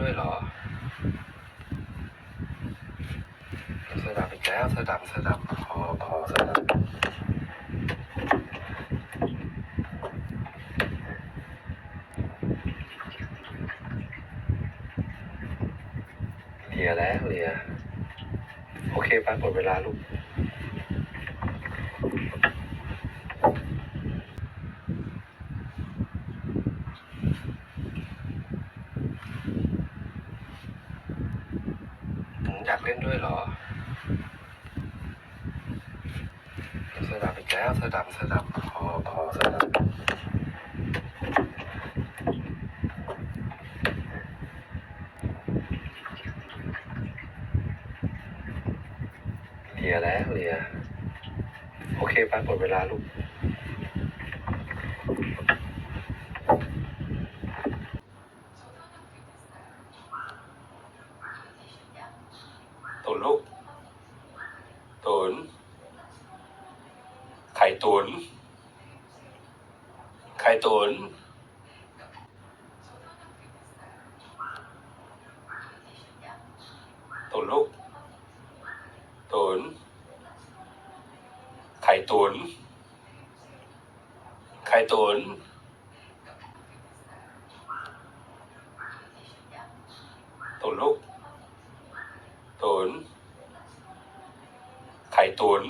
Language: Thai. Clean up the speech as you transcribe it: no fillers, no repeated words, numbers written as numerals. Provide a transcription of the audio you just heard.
ด้วยเหรอเสื้อดำอีกแล้วเสื้อดำพอเสื้อดำเลียแล้วเลียโอเคไปหมดเวลาลูกอยากเล่นด้วยเหรอเสื้อดำอีกแล้วเสื้อดำพอเสื้อดำเลียแล้วเลียโอเคไปหมดเวลาลูกตุนลูกตุนไข่ตุนตุนลูกตุนไข่ตุนตุนลูกตุนไข่ตุน